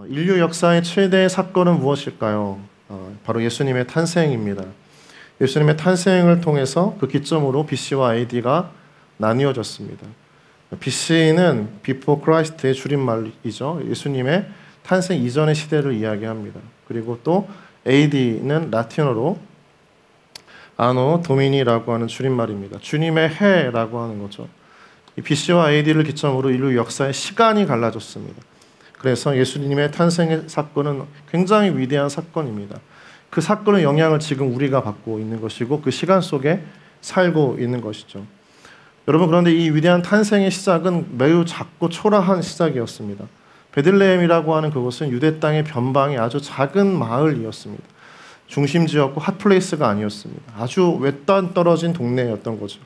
인류 역사의 최대의 사건은 무엇일까요? 바로 예수님의 탄생입니다. 예수님의 탄생을 통해서 그 기점으로 BC와 AD가 나뉘어졌습니다. BC는 Before Christ의 줄임말이죠. 예수님의 탄생 이전의 시대를 이야기합니다. 그리고 또 AD는 라틴어로 아노 도미니라고 하는 줄임말입니다. 주님의 해라고 하는 거죠. 이 BC와 AD를 기점으로 인류 역사의 시간이 갈라졌습니다. 그래서 예수님의 탄생의 사건은 굉장히 위대한 사건입니다. 그 사건의 영향을 지금 우리가 받고 있는 것이고 그 시간 속에 살고 있는 것이죠. 여러분, 그런데 이 위대한 탄생의 시작은 매우 작고 초라한 시작이었습니다. 베들레헴이라고 하는 그곳은 유대 땅의 변방의 아주 작은 마을이었습니다. 중심지였고 핫플레이스가 아니었습니다. 아주 외딴 떨어진 동네였던 거죠.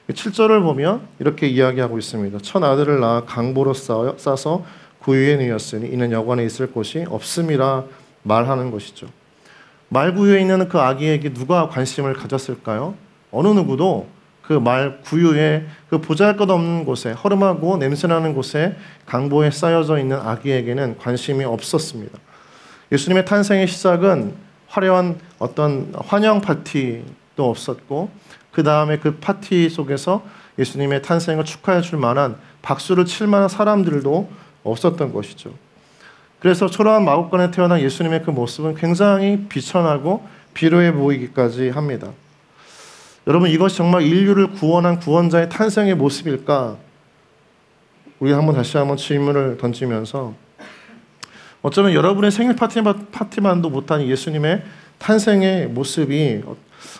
7절을 보면 이렇게 이야기하고 있습니다. 첫 아들을 낳아 강보로 싸서 구유에 누였으니 이는 여관에 있을 곳이 없음이라 말하는 것이죠. 말구유에 있는 그 아기에게 누가 관심을 가졌을까요? 어느 누구도 그 말구유의 그 보잘것없는 곳에, 허름하고 냄새나는 곳에 강보에 쌓여져 있는 아기에게는 관심이 없었습니다. 예수님의 탄생의 시작은 화려한 어떤 환영 파티도 없었고, 그 다음에 그 파티 속에서 예수님의 탄생을 축하해 줄 만한 박수를 칠 만한 사람들도 없었던 것이죠. 그래서 초라한 마구간에 태어난 예수님의 그 모습은 굉장히 비천하고 비루해 보이기까지 합니다. 여러분, 이것이 정말 인류를 구원한 구원자의 탄생의 모습일까? 우리 다시 한번 질문을 던지면서 어쩌면 여러분의 생일 파티만도 못한 예수님의 탄생의 모습이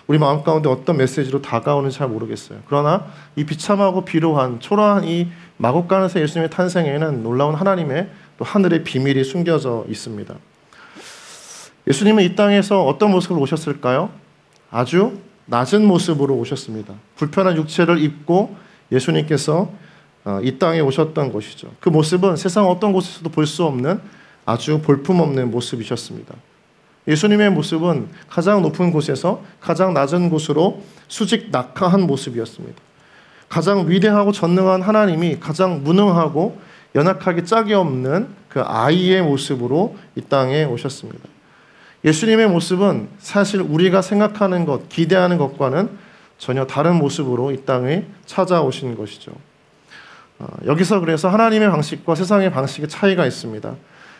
우리 마음 가운데 어떤 메시지로 다가오는지 잘 모르겠어요. 그러나 이 비참하고 비루한 초라한 이 마곡간에서 예수님의 탄생에는 놀라운 하나님의 또 하늘의 비밀이 숨겨져 있습니다. 예수님은 이 땅에서 어떤 모습으로 오셨을까요? 아주 낮은 모습으로 오셨습니다. 불편한 육체를 입고 예수님께서 이 땅에 오셨던 것이죠. 그 모습은 세상 어떤 곳에서도 볼 수 없는 아주 볼품없는 모습이셨습니다. 예수님의 모습은 가장 높은 곳에서 가장 낮은 곳으로 수직 낙하한 모습이었습니다. 가장 위대하고 전능한 하나님이 가장 무능하고 연약하게 짝이 없는 그 아이의 모습으로 이 땅에 오셨습니다. 예수님의 모습은 사실 우리가 생각하는 것, 기대하는 것과는 전혀 다른 모습으로 이 땅에 찾아오신 것이죠. 여기서 그래서 하나님의 방식과 세상의 방식의 차이가 있습니다.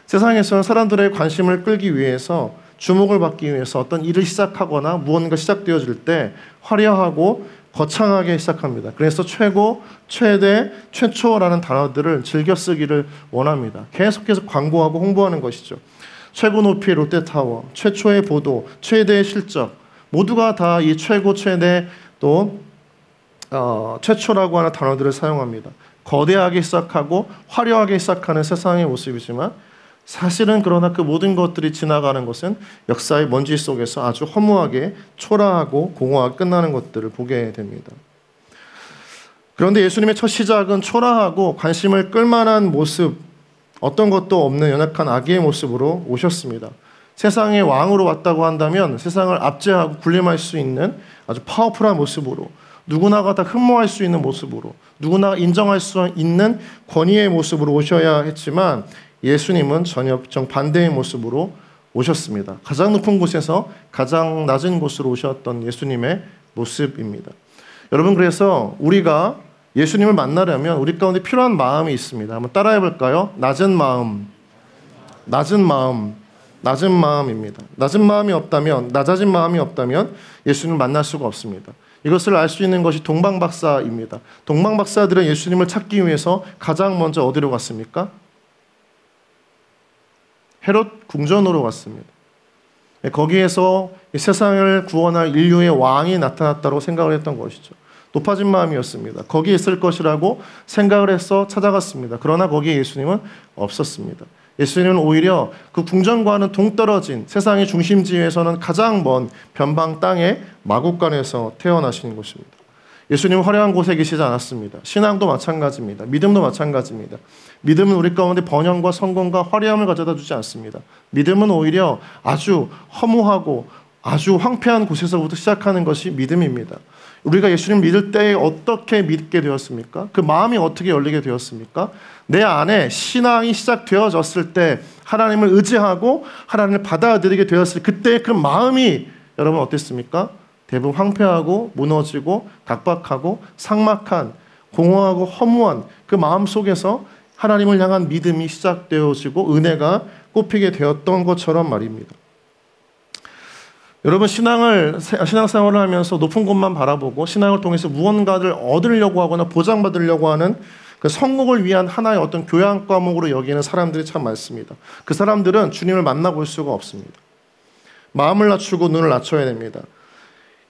세상에서는 사람들의 관심을 끌기 위해서, 주목을 받기 위해서 어떤 일을 시작하거나 무언가 시작되어질 때 화려하고 거창하게 시작합니다. 그래서 최고, 최대, 최초라는 단어들을 즐겨 쓰기를 원합니다. 계속해서 광고하고 홍보하는 것이죠. 최고 높이의 롯데타워, 최초의 보도, 최대의 실적, 모두가 다 이 최고, 최대, 또 최초라고 하는 단어들을 사용합니다. 거대하게 시작하고 화려하게 시작하는 세상의 모습이지만 사실은 그러나 그 모든 것들이 지나가는 것은 역사의 먼지 속에서 아주 허무하게 초라하고 공허하게 끝나는 것들을 보게 됩니다. 그런데 예수님의 첫 시작은 초라하고 관심을 끌만한 모습, 어떤 것도 없는 연약한 아기의 모습으로 오셨습니다. 세상의 왕으로 왔다고 한다면 세상을 압제하고 군림할 수 있는 아주 파워풀한 모습으로, 누구나가 다 흠모할 수 있는 모습으로, 누구나 인정할 수 있는 권위의 모습으로 오셔야 했지만 예수님은 전혀 정반대의 모습으로 오셨습니다. 가장 높은 곳에서 가장 낮은 곳으로 오셨던 예수님의 모습입니다. 여러분, 그래서 우리가 예수님을 만나려면 우리 가운데 필요한 마음이 있습니다. 한번 따라해 볼까요? 낮은 마음, 낮은 마음, 낮은 마음입니다. 낮은 마음이 없다면, 낮아진 마음이 없다면 예수님을 만날 수가 없습니다. 이것을 알 수 있는 것이 동방박사입니다. 동방박사들은 예수님을 찾기 위해서 가장 먼저 어디로 갔습니까? 헤롯 궁전으로 갔습니다. 거기에서 세상을 구원할 인류의 왕이 나타났다고 생각을 했던 것이죠. 높아진 마음이었습니다. 거기에 있을 것이라고 생각을 해서 찾아갔습니다. 그러나 거기에 예수님은 없었습니다. 예수님은 오히려 그 궁전과는 동떨어진 세상의 중심지에서는 가장 먼 변방 땅의 마곡간에서 태어나신 것입니다. 예수님은 화려한 곳에 계시지 않았습니다. 신앙도 마찬가지입니다. 믿음도 마찬가지입니다. 믿음은 우리 가운데 번영과 성공과 화려함을 가져다 주지 않습니다. 믿음은 오히려 아주 허무하고 아주 황폐한 곳에서부터 시작하는 것이 믿음입니다. 우리가 예수님 믿을 때 어떻게 믿게 되었습니까? 그 마음이 어떻게 열리게 되었습니까? 내 안에 신앙이 시작되어졌을 때 하나님을 의지하고 하나님을 받아들이게 되었을 때 그때 그 마음이 여러분 어땠습니까? 대부분 황폐하고 무너지고 각박하고 삭막한 공허하고 허무한 그 마음 속에서 하나님을 향한 믿음이 시작되어지고 은혜가 꼽히게 되었던 것처럼 말입니다. 여러분 신앙생활을 하면서 높은 곳만 바라보고 신앙을 통해서 무언가를 얻으려고 하거나 보장받으려고 하는 그 성공을 위한 하나의 어떤 교양 과목으로 여기는 사람들이 참 많습니다. 그 사람들은 주님을 만나볼 수가 없습니다. 마음을 낮추고 눈을 낮춰야 됩니다.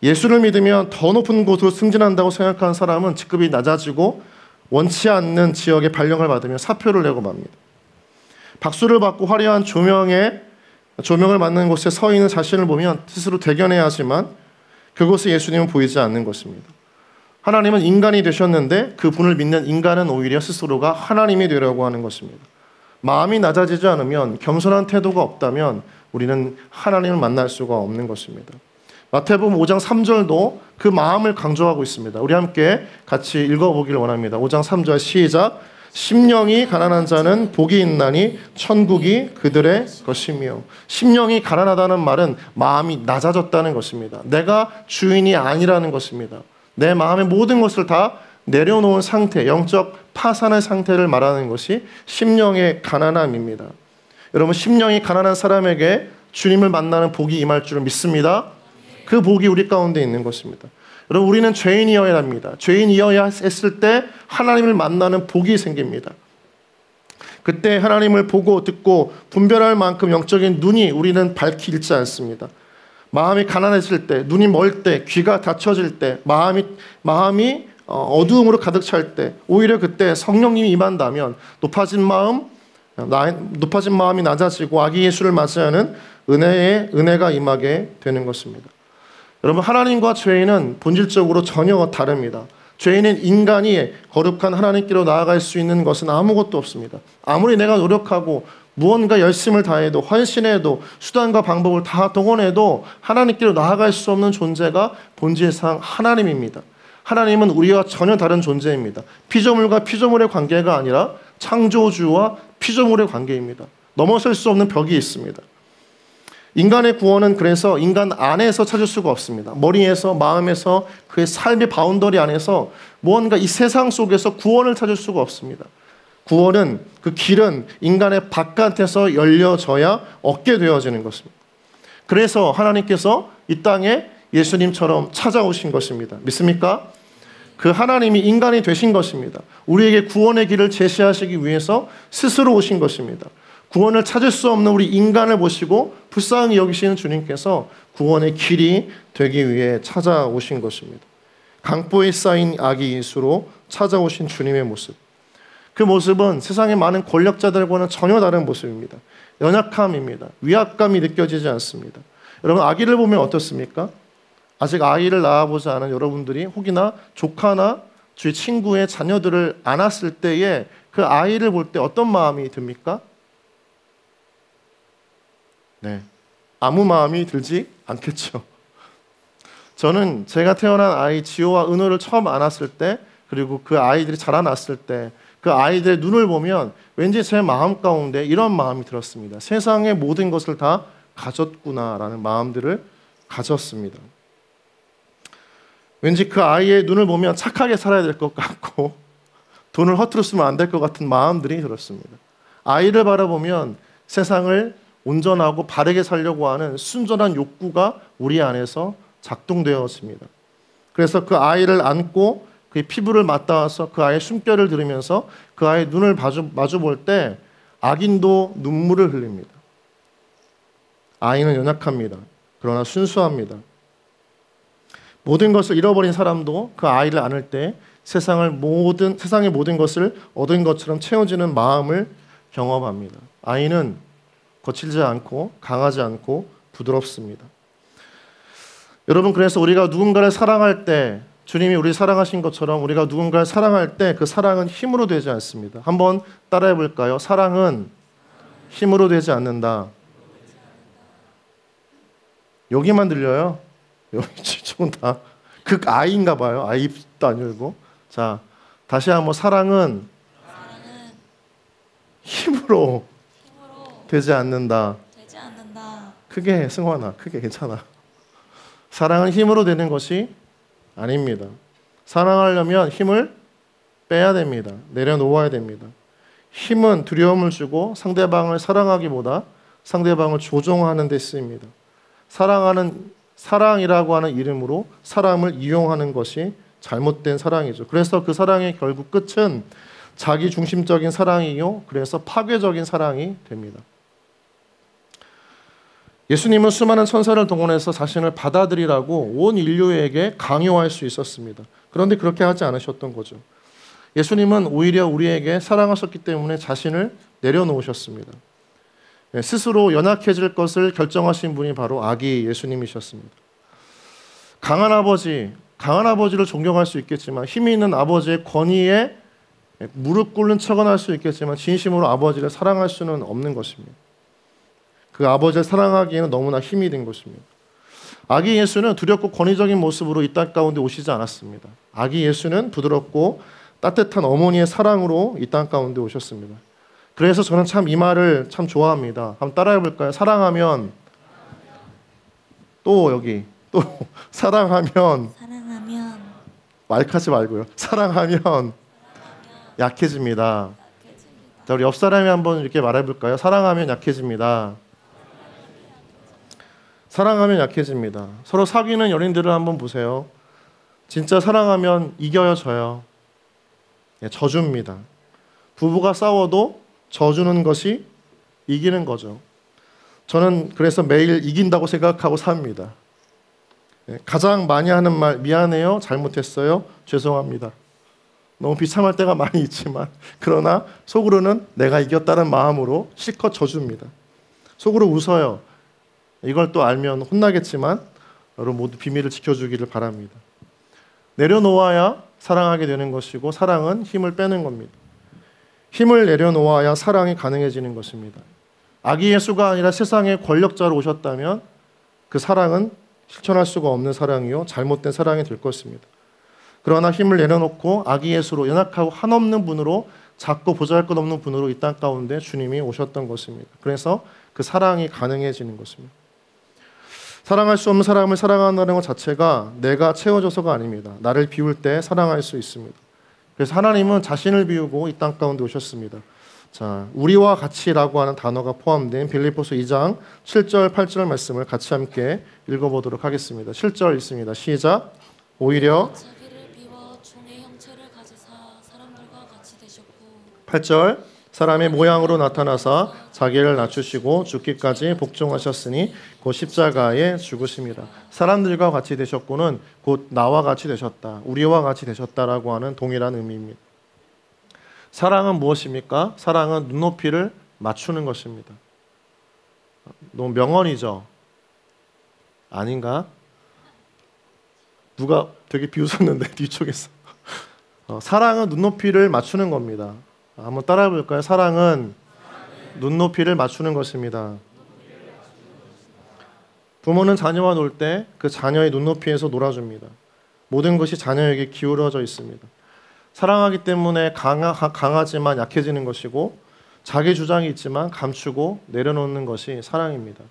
예수를 믿으면 더 높은 곳으로 승진한다고 생각하는 사람은 직급이 낮아지고 원치 않는 지역에 발령을 받으면 사표를 내고 맙니다. 박수를 받고 화려한 조명을 받는 곳에 서 있는 자신을 보면 스스로 대견해야 하지만 그곳에 예수님은 보이지 않는 것입니다. 하나님은 인간이 되셨는데 그분을 믿는 인간은 오히려 스스로가 하나님이 되려고 하는 것입니다. 마음이 낮아지지 않으면 겸손한 태도가 없다면 우리는 하나님을 만날 수가 없는 것입니다. 마태복음 5장 3절도 그 마음을 강조하고 있습니다. 우리 함께 같이 읽어보기를 원합니다. 5장 3절 시작. 심령이 가난한 자는 복이 있나니 천국이 그들의 것이며. 심령이 가난하다는 말은 마음이 낮아졌다는 것입니다. 내가 주인이 아니라는 것입니다. 내 마음의 모든 것을 다 내려놓은 상태, 영적 파산의 상태를 말하는 것이 심령의 가난함입니다. 여러분 심령이 가난한 사람에게 주님을 만나는 복이 임할 줄을 믿습니다. 그 복이 우리 가운데 있는 것입니다. 여러분 우리는 죄인이어야 합니다. 죄인이어야 했을 때 하나님을 만나는 복이 생깁니다. 그때 하나님을 보고 듣고 분별할 만큼 영적인 눈이 우리는 밝히 잃지 않습니다. 마음이 가난해질 때, 눈이 멀 때, 귀가 닫혀질 때, 마음이 어두움으로 가득 찰 때 오히려 그때 성령님이 임한다면 높아진 마음이 낮아지고 아기 예수를 맞이하는 은혜가 임하게 되는 것입니다. 여러분 하나님과 죄인은 본질적으로 전혀 다릅니다. 죄인은 인간이 거룩한 하나님께로 나아갈 수 있는 것은 아무것도 없습니다. 아무리 내가 노력하고 무언가 열심을 다해도 헌신해도 수단과 방법을 다 동원해도 하나님께로 나아갈 수 없는 존재가 본질상 하나님입니다. 하나님은 우리와 전혀 다른 존재입니다. 피조물과 피조물의 관계가 아니라 창조주와 피조물의 관계입니다. 넘어설 수 없는 벽이 있습니다. 인간의 구원은 그래서 인간 안에서 찾을 수가 없습니다. 머리에서, 마음에서, 그의 삶의 바운더리 안에서 무언가 이 세상 속에서 구원을 찾을 수가 없습니다. 구원은 그 길은 인간의 바깥에서 열려져야 얻게 되어지는 것입니다. 그래서 하나님께서 이 땅에 예수님처럼 찾아오신 것입니다. 믿습니까? 그 하나님이 인간이 되신 것입니다. 우리에게 구원의 길을 제시하시기 위해서 스스로 오신 것입니다. 구원을 찾을 수 없는 우리 인간을 보시고 불쌍히 여기시는 주님께서 구원의 길이 되기 위해 찾아오신 것입니다. 강보에 쌓인 아기 예수로 찾아오신 주님의 모습. 그 모습은 세상의 많은 권력자들과는 전혀 다른 모습입니다. 연약함입니다. 위압감이 느껴지지 않습니다. 여러분 아기를 보면 어떻습니까? 아직 아이를 낳아보지 않은 여러분들이 혹이나 조카나 주위 친구의 자녀들을 안았을 때에 그 아이를 볼 때 어떤 마음이 듭니까? 네, 아무 마음이 들지 않겠죠. 저는 제가 태어난 아이 지호와 은호를 처음 안았을 때 그리고 그 아이들이 자라났을 때 그 아이들의 눈을 보면 왠지 제 마음 가운데 이런 마음이 들었습니다. 세상의 모든 것을 다 가졌구나라는 마음들을 가졌습니다. 왠지 그 아이의 눈을 보면 착하게 살아야 될 것 같고 돈을 허투루 쓰면 안 될 것 같은 마음들이 들었습니다. 아이를 바라보면 세상을 온전하고 바르게 살려고 하는 순전한 욕구가 우리 안에서 작동되어집니다. 그래서 그 아이를 안고 그의 피부를 맞닿아서 그 아이의 숨결을 들으면서 그 아이의 눈을 마주 볼 때 악인도 눈물을 흘립니다. 아이는 연약합니다. 그러나 순수합니다. 모든 것을 잃어버린 사람도 그 아이를 안을 때 세상의 모든 것을 얻은 것처럼 채워지는 마음을 경험합니다. 아이는 거칠지 않고 강하지 않고 부드럽습니다. 여러분 그래서 우리가 누군가를 사랑할 때 주님이 우리 사랑하신 것처럼 우리가 누군가를 사랑할 때 그 사랑은 힘으로 되지 않습니다. 한번 따라해 볼까요? 사랑은 힘으로 되지 않는다. 여기만 들려요? 여기 지쪽은 다 극아인가 봐요. 아입도 아니고. 자, 다시 한번 사랑은 힘으로 되지 않는다. 크게 해, 승환아. 크게 괜찮아. 사랑은 힘으로 되는 것이 아닙니다. 사랑하려면 힘을 빼야 됩니다. 내려놓아야 됩니다. 힘은 두려움을 주고 상대방을 사랑하기보다 상대방을 조종하는 데 쓰입니다. 사랑이라고 하는 이름으로 사람을 이용하는 것이 잘못된 사랑이죠. 그래서 그 사랑의 결국 끝은 자기 중심적인 사랑이요, 그래서 파괴적인 사랑이 됩니다. 예수님은 수많은 천사를 동원해서 자신을 받아들이라고 온 인류에게 강요할 수 있었습니다. 그런데 그렇게 하지 않으셨던 거죠. 예수님은 오히려 우리에게 사랑하셨기 때문에 자신을 내려놓으셨습니다. 스스로 연약해질 것을 결정하신 분이 바로 아기 예수님이셨습니다. 강한 아버지를 존경할 수 있겠지만, 힘이 있는 아버지의 권위에 무릎 꿇는 척은 할 수 있겠지만 진심으로 아버지를 사랑할 수는 없는 것입니다. 그 아버지를 사랑하기에는 너무나 힘이 든 것입니다. 아기 예수는 두렵고 권위적인 모습으로 이 땅 가운데 오시지 않았습니다. 아기 예수는 부드럽고 따뜻한 어머니의 사랑으로 이 땅 가운데 오셨습니다. 그래서 저는 참 이 말을 참 좋아합니다. 한번 따라해 볼까요? 사랑하면 또 사랑하면 말하지 말고요. 사랑하면 약해집니다. 자, 우리 옆 사람이 한번 이렇게 말해 볼까요? 사랑하면 약해집니다. 사랑하면 약해집니다. 서로 사귀는 연인들을 한번 보세요. 진짜 사랑하면 이겨요, 져요? 져줍니다. 부부가 싸워도 져주는 것이 이기는 거죠. 저는 그래서 매일 이긴다고 생각하고 삽니다. 가장 많이 하는 말, 미안해요, 잘못했어요, 죄송합니다. 너무 비참할 때가 많이 있지만, 그러나 속으로는 내가 이겼다는 마음으로 실컷 져줍니다. 속으로 웃어요. 이걸 또 알면 혼나겠지만 여러분 모두 비밀을 지켜주기를 바랍니다. 내려놓아야 사랑하게 되는 것이고, 사랑은 힘을 빼는 겁니다. 힘을 내려놓아야 사랑이 가능해지는 것입니다. 아기 예수가 아니라 세상의 권력자로 오셨다면 그 사랑은 실천할 수가 없는 사랑이요, 잘못된 사랑이 될 것입니다. 그러나 힘을 내려놓고 아기 예수로, 연약하고 한없는 분으로, 작고 보잘것없는 분으로 이 땅 가운데 주님이 오셨던 것입니다. 그래서 그 사랑이 가능해지는 것입니다. 사랑할 수 없는 사람을 사랑한다는 것 자체가 내가 채워져서가 아닙니다. 나를 비울 때 사랑할 수 있습니다. 그래서 하나님은 자신을 비우고 이 땅 가운데 오셨습니다. 자, 우리와 같이라고 하는 단어가 포함된 빌립보서 2장 7절 8절 말씀을 같이 함께 읽어보도록 하겠습니다. 7절 읽습니다. 시작. 오히려 자기를 비워 종의 형체를 가지사 사람들과 같이 되셨고, 8절 사람의 모양으로 나타나사 자기를 낮추시고 죽기까지 복종하셨으니 곧 십자가에 죽으십니다. 사람들과 같이 되셨고는 곧 나와 같이 되셨다, 우리와 같이 되셨다라고 하는 동일한 의미입니다. 사랑은 무엇입니까? 사랑은 눈높이를 맞추는 것입니다. 너무 명언이죠? 아닌가? 누가 되게 비웃었는데 뒤쪽에서. 사랑은 눈높이를 맞추는 겁니다. 한번 따라해 볼까요? 사랑은 눈높이를 맞추는 것입니다. 부모는 자녀와 놀 때 그 자녀의 눈높이에서 놀아줍니다. 모든 것이 자녀에게 기울어져 있습니다. 사랑하기 때문에 강하지만 약해지는 것이고, 자기 주장이 있지만 감추고 내려놓는 것이 사랑입니다.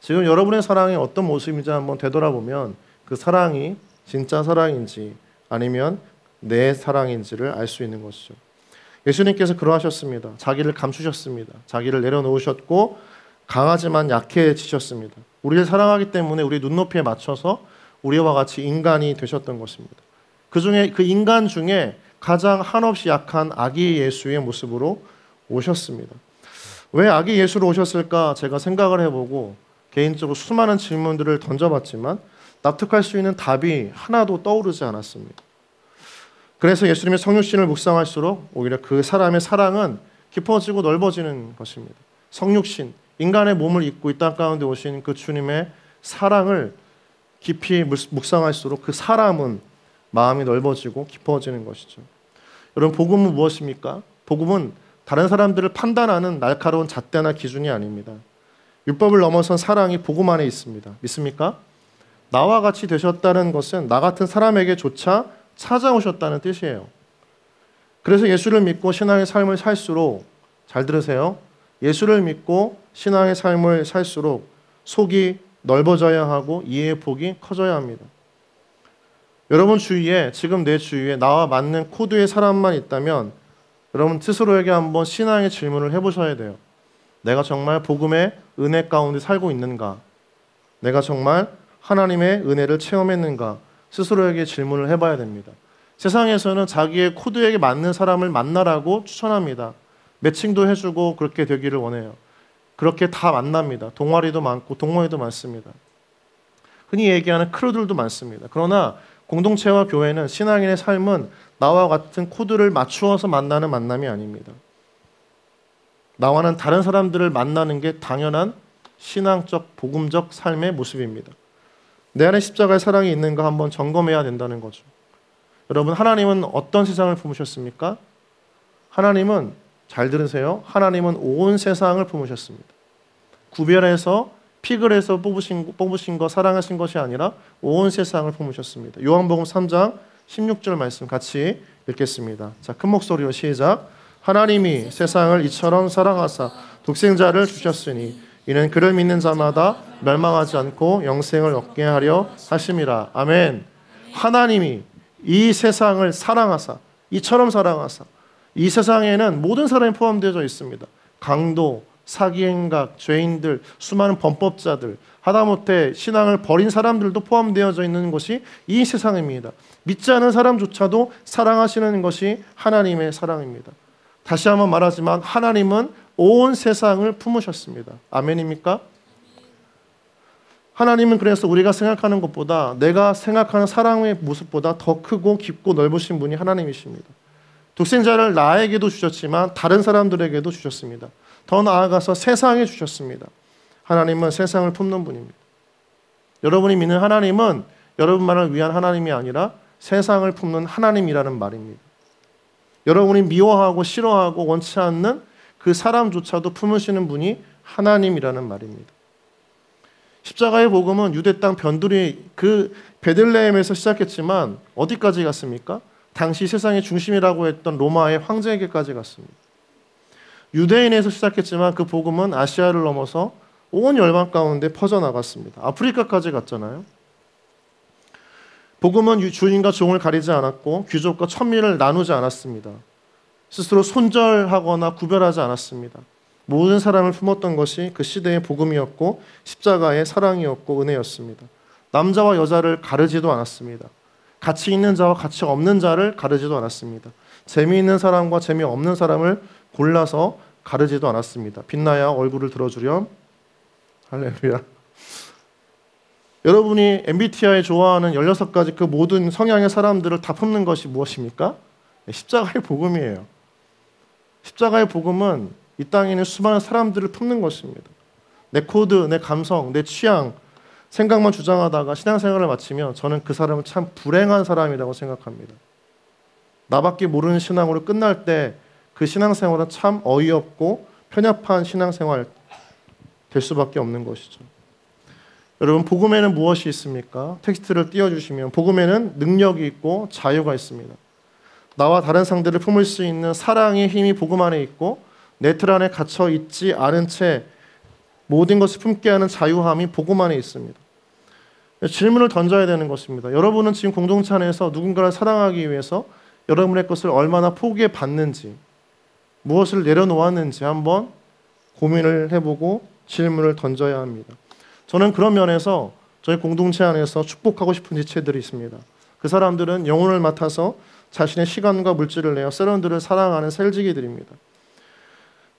지금 여러분의 사랑이 어떤 모습인지 한번 되돌아보면 그 사랑이 진짜 사랑인지 아니면 내 사랑인지를 알 수 있는 것이죠. 예수님께서 그러하셨습니다. 자기를 감추셨습니다. 자기를 내려놓으셨고 강하지만 약해지셨습니다. 우리를 사랑하기 때문에 우리 눈높이에 맞춰서 우리와 같이 인간이 되셨던 것입니다. 그 인간 중에 가장 한없이 약한 아기 예수의 모습으로 오셨습니다. 왜 아기 예수로 오셨을까 제가 생각을 해보고 개인적으로 수많은 질문들을 던져봤지만 납득할 수 있는 답이 하나도 떠오르지 않았습니다. 그래서 예수님의 성육신을 묵상할수록 오히려 그 사람의 사랑은 깊어지고 넓어지는 것입니다. 성육신, 인간의 몸을 입고 이 땅 가운데 오신 그 주님의 사랑을 깊이 묵상할수록 그 사람은 마음이 넓어지고 깊어지는 것이죠. 여러분, 복음은 무엇입니까? 복음은 다른 사람들을 판단하는 날카로운 잣대나 기준이 아닙니다. 율법을 넘어선 사랑이 복음 안에 있습니다. 믿습니까? 나와 같이 되셨다는 것은 나 같은 사람에게조차 찾아오셨다는 뜻이에요. 그래서 예수를 믿고 신앙의 삶을 살수록, 잘 들으세요, 예수를 믿고 신앙의 삶을 살수록 속이 넓어져야 하고 이해의 폭이 커져야 합니다. 여러분 주위에, 지금 내 주위에 나와 맞는 코드의 사람만 있다면 여러분 스스로에게 한번 신앙의 질문을 해보셔야 돼요. 내가 정말 복음의 은혜 가운데 살고 있는가? 내가 정말 하나님의 은혜를 체험했는가? 스스로에게 질문을 해봐야 됩니다. 세상에서는 자기의 코드에게 맞는 사람을 만나라고 추천합니다. 매칭도 해주고 그렇게 되기를 원해요. 그렇게 다 만납니다. 동아리도 많고 동호회도 많습니다. 흔히 얘기하는 크루들도 많습니다. 그러나 공동체와 교회는, 신앙인의 삶은 나와 같은 코드를 맞추어서 만나는 만남이 아닙니다. 나와는 다른 사람들을 만나는 게 당연한 신앙적, 복음적 삶의 모습입니다. 내 안에 십자가의 사랑이 있는가 한번 점검해야 된다는 거죠. 여러분, 하나님은 어떤 세상을 품으셨습니까? 하나님은, 잘 들으세요, 하나님은 온 세상을 품으셨습니다. 구별해서 픽을 해서 뽑으신 거, 사랑하신 것이 아니라 온 세상을 품으셨습니다. 요한복음 3장 16절 말씀 같이 읽겠습니다. 자, 큰 목소리로 시작. 하나님이 세상을 이처럼 사랑하사 독생자를 주셨으니 이는 그를 믿는 자마다 멸망하지 않고 영생을 얻게 하려 하심이라. 아멘. 하나님이 이 세상을 사랑하사, 이처럼 사랑하사, 이 세상에는 모든 사람이 포함되어 있습니다. 강도, 사기행각, 죄인들, 수많은 범법자들, 하다못해 신앙을 버린 사람들도 포함되어져 있는 것이 이 세상입니다. 믿지 않은 사람조차도 사랑하시는 것이 하나님의 사랑입니다. 다시 한번 말하지만 하나님은 온 세상을 품으셨습니다. 아멘입니까? 하나님은 그래서 우리가 생각하는 것보다, 내가 생각하는 사랑의 모습보다 더 크고 깊고 넓으신 분이 하나님이십니다. 독생자를 나에게도 주셨지만 다른 사람들에게도 주셨습니다. 더 나아가서 세상에 주셨습니다. 하나님은 세상을 품는 분입니다. 여러분이 믿는 하나님은 여러분만을 위한 하나님이 아니라 세상을 품는 하나님이라는 말입니다. 여러분이 미워하고 싫어하고 원치 않는 그 사람조차도 품으시는 분이 하나님이라는 말입니다. 십자가의 복음은 유대 땅 변두리 그 베들레헴에서 시작했지만 어디까지 갔습니까? 당시 세상의 중심이라고 했던 로마의 황제에게까지 갔습니다. 유대인에서 시작했지만 그 복음은 아시아를 넘어서 온 열방 가운데 퍼져나갔습니다. 아프리카까지 갔잖아요. 복음은 주인과 종을 가리지 않았고 귀족과 천민을 나누지 않았습니다. 스스로 손절하거나 구별하지 않았습니다. 모든 사람을 품었던 것이 그 시대의 복음이었고 십자가의 사랑이었고 은혜였습니다. 남자와 여자를 가르지도 않았습니다. 가치 있는 자와 가치 없는 자를 가르지도 않았습니다. 재미있는 사람과 재미없는 사람을 골라서 가르지도 않았습니다. 빛나야 얼굴을 들어주렴. 할렐루야. 여러분이 MBTI 좋아하는 16가지 그 모든 성향의 사람들을 다 품는 것이 무엇입니까? 십자가의 복음이에요. 십자가의 복음은 이 땅에 있는 수많은 사람들을 품는 것입니다. 내 코드, 내 감성, 내 취향, 생각만 주장하다가 신앙생활을 마치면 저는 그 사람은 참 불행한 사람이라고 생각합니다. 나밖에 모르는 신앙으로 끝날 때 그 신앙생활은 참 어이없고 편협한 신앙생활 될 수밖에 없는 것이죠. 여러분, 복음에는 무엇이 있습니까? 텍스트를 띄워주시면 복음에는 능력이 있고 자유가 있습니다. 나와 다른 상대를 품을 수 있는 사랑의 힘이 복음 안에 있고 내 틀 안에 갇혀 있지 않은 채 모든 것을 품게 하는 자유함이 복음 안에 있습니다. 질문을 던져야 되는 것입니다. 여러분은 지금 공동체 안에서 누군가를 사랑하기 위해서 여러분의 것을 얼마나 포기해 봤는지, 무엇을 내려놓았는지 한번 고민을 해보고 질문을 던져야 합니다. 저는 그런 면에서 저희 공동체 안에서 축복하고 싶은 지체들이 있습니다. 그 사람들은 영혼을 맡아서 자신의 시간과 물질을 내어 세런들을 사랑하는 셀지기들입니다.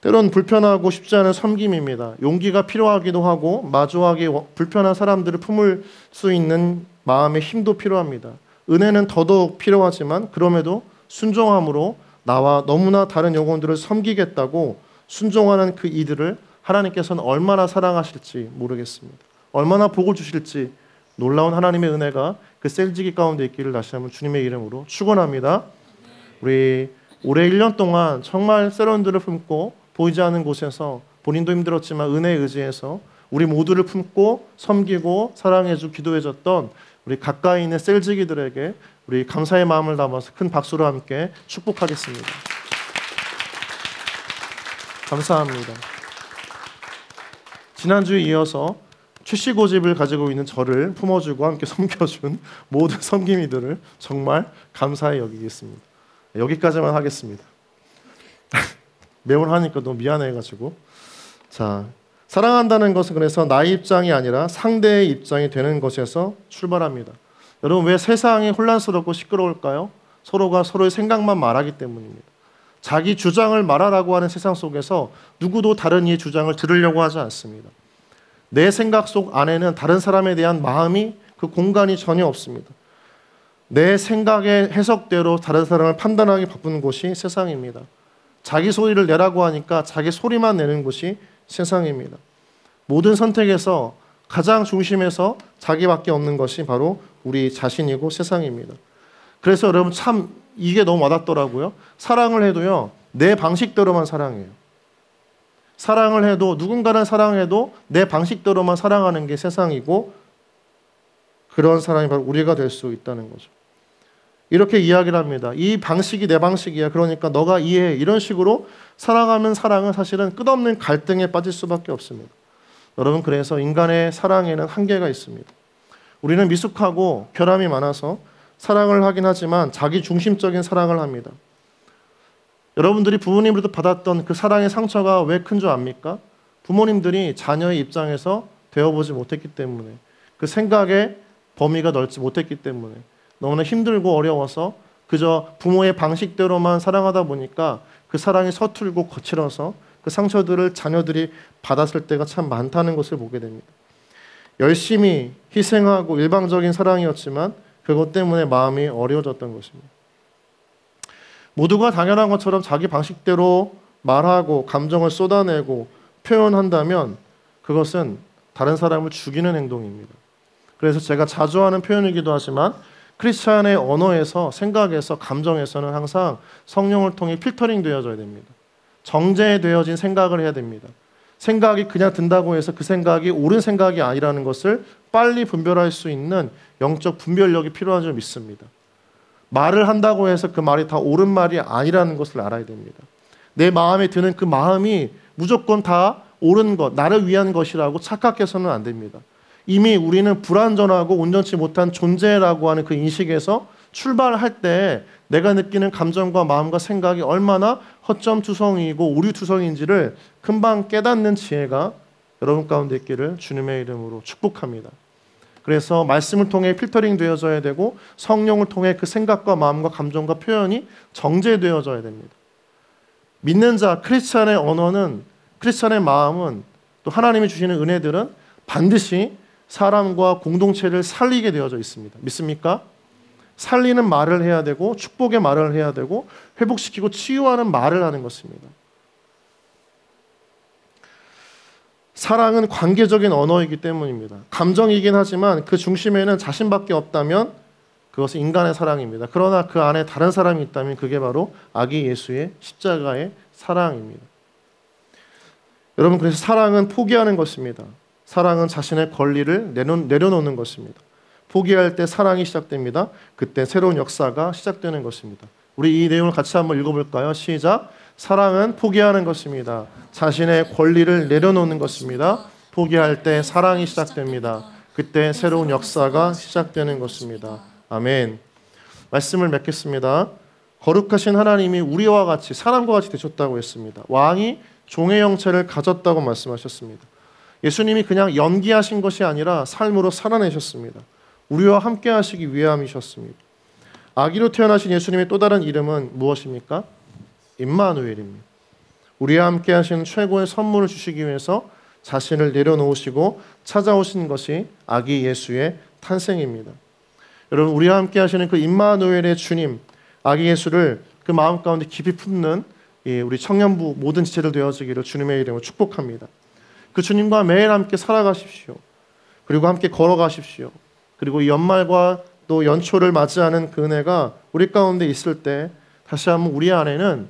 때론 불편하고 쉽지 않은 섬김입니다. 용기가 필요하기도 하고 마주하기 불편한 사람들을 품을 수 있는 마음의 힘도 필요합니다. 은혜는 더더욱 필요하지만 그럼에도 순종함으로 나와 너무나 다른 영혼들을 섬기겠다고 순종하는 그 이들을 하나님께서는 얼마나 사랑하실지 모르겠습니다. 얼마나 복을 주실지 놀라운 하나님의 은혜가 그 셀지기 가운데 있기를 다시 한번 주님의 이름으로 축원합니다. 우리 올해 1년 동안 정말 세런들을 품고 보이지 않는 곳에서 본인도 힘들었지만 은혜에 의지해서 우리 모두를 품고 섬기고 사랑해주고 기도해줬던 우리 가까이 있는 셀지기들에게 우리 감사의 마음을 담아서 큰 박수로 함께 축복하겠습니다. 감사합니다. 지난주에 이어서 출시고집을 가지고 있는 저를 품어주고 함께 섬겨준 모든 섬김이들을 정말 감사히 여기겠습니다. 여기까지만 하겠습니다. 매월 하니까 너무 미안해가지고. 자, 사랑한다는 것은 그래서 나의 입장이 아니라 상대의 입장이 되는 것에서 출발합니다. 여러분, 왜 세상이 혼란스럽고 시끄러울까요? 서로가 서로의 생각만 말하기 때문입니다. 자기 주장을 말하라고 하는 세상 속에서 누구도 다른 이의 주장을 들으려고 하지 않습니다. 내 생각 속 안에는 다른 사람에 대한 마음이, 그 공간이 전혀 없습니다. 내 생각의 해석대로 다른 사람을 판단하기 바쁜 곳이 세상입니다. 자기 소리를 내라고 하니까 자기 소리만 내는 곳이 세상입니다. 모든 선택에서 가장 중심에서 자기밖에 없는 것이 바로 우리 자신이고 세상입니다. 그래서 여러분, 참 이게 너무 와닿더라고요. 사랑을 해도요, 내 방식대로만 사랑해요. 사랑을 해도, 누군가를 사랑해도 내 방식대로만 사랑하는 게 세상이고, 그런 사랑이 바로 우리가 될 수 있다는 거죠. 이렇게 이야기를 합니다. 이 방식이 내 방식이야, 그러니까 너가 이해해. 이런 식으로 사랑하면 사랑은 사실은 끝없는 갈등에 빠질 수밖에 없습니다. 여러분, 그래서 인간의 사랑에는 한계가 있습니다. 우리는 미숙하고 결함이 많아서 사랑을 하긴 하지만 자기 중심적인 사랑을 합니다. 여러분들이 부모님으로부터 받았던 그 사랑의 상처가 왜 큰 줄 압니까? 부모님들이 자녀의 입장에서 되어보지 못했기 때문에, 그 생각의 범위가 넓지 못했기 때문에, 너무나 힘들고 어려워서 그저 부모의 방식대로만 사랑하다 보니까 그 사랑이 서툴고 거칠어서 그 상처들을 자녀들이 받았을 때가 참 많다는 것을 보게 됩니다. 열심히 희생하고 일방적인 사랑이었지만 그것 때문에 마음이 어려워졌던 것입니다. 모두가 당연한 것처럼 자기 방식대로 말하고 감정을 쏟아내고 표현한다면 그것은 다른 사람을 죽이는 행동입니다. 그래서 제가 자주 하는 표현이기도 하지만 크리스찬의 언어에서, 생각에서, 감정에서는 항상 성령을 통해 필터링 되어져야 됩니다. 정제되어진 생각을 해야 됩니다. 생각이 그냥 든다고 해서 그 생각이 옳은 생각이 아니라는 것을 빨리 분별할 수 있는 영적 분별력이 필요한 줄 믿습니다. 말을 한다고 해서 그 말이 다 옳은 말이 아니라는 것을 알아야 됩니다. 내 마음에 드는 그 마음이 무조건 다 옳은 것, 나를 위한 것이라고 착각해서는 안 됩니다. 이미 우리는 불완전하고 온전치 못한 존재라고 하는 그 인식에서 출발할 때 내가 느끼는 감정과 마음과 생각이 얼마나 허점투성이고 오류투성인지를 금방 깨닫는 지혜가 여러분 가운데 있기를 주님의 이름으로 축복합니다. 그래서 말씀을 통해 필터링 되어져야 되고 성령을 통해 그 생각과 마음과 감정과 표현이 정제되어져야 됩니다. 믿는 자, 크리스찬의 언어는, 크리스찬의 마음은, 또 하나님이 주시는 은혜들은 반드시 사람과 공동체를 살리게 되어져 있습니다. 믿습니까? 살리는 말을 해야 되고 축복의 말을 해야 되고 회복시키고 치유하는 말을 하는 것입니다. 사랑은 관계적인 언어이기 때문입니다. 감정이긴 하지만 그 중심에는 자신밖에 없다면 그것은 인간의 사랑입니다. 그러나 그 안에 다른 사람이 있다면 그게 바로 아기 예수의 십자가의 사랑입니다. 여러분, 그래서 사랑은 포기하는 것입니다. 사랑은 자신의 권리를 내려놓는 것입니다. 포기할 때 사랑이 시작됩니다. 그때 새로운 역사가 시작되는 것입니다. 우리 이 내용을 같이 한번 읽어볼까요? 시작. 사랑은 포기하는 것입니다. 자신의 권리를 내려놓는 것입니다. 포기할 때 사랑이 시작됩니다. 그때 새로운 역사가 시작되는 것입니다. 아멘. 말씀을 맺겠습니다. 거룩하신 하나님이 우리와 같이, 사람과 같이 되셨다고 했습니다. 왕이 종의 형체를 가졌다고 말씀하셨습니다. 예수님이 그냥 연기하신 것이 아니라 삶으로 살아내셨습니다. 우리와 함께 하시기 위함이셨습니다. 아기로 태어나신 예수님의 또 다른 이름은 무엇입니까? 임마누엘입니다. 우리와 함께 하시는 최고의 선물을 주시기 위해서 자신을 내려놓으시고 찾아오신 것이 아기 예수의 탄생입니다. 여러분, 우리와 함께 하시는 그 임마누엘의 주님, 아기 예수를 그 마음 가운데 깊이 품는 우리 청년부 모든 지체들 되어지기를 주님의 이름으로 축복합니다. 그 주님과 매일 함께 살아가십시오. 그리고 함께 걸어가십시오. 그리고 이 연말과 또 연초를 맞이하는 그 은혜가 우리 가운데 있을 때 다시 한번 우리 안에는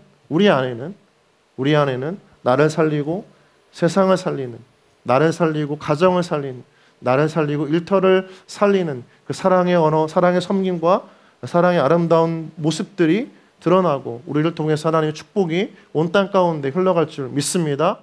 나를 살리고 세상을 살리는 나를 살리고 가정을 살린, 나를 살리고 일터를 살리는 그 사랑의 언어, 사랑의 섬김과 사랑의 아름다운 모습들이 드러나고 우리를 통해서 하나님의 축복이 온 땅 가운데 흘러갈 줄 믿습니다.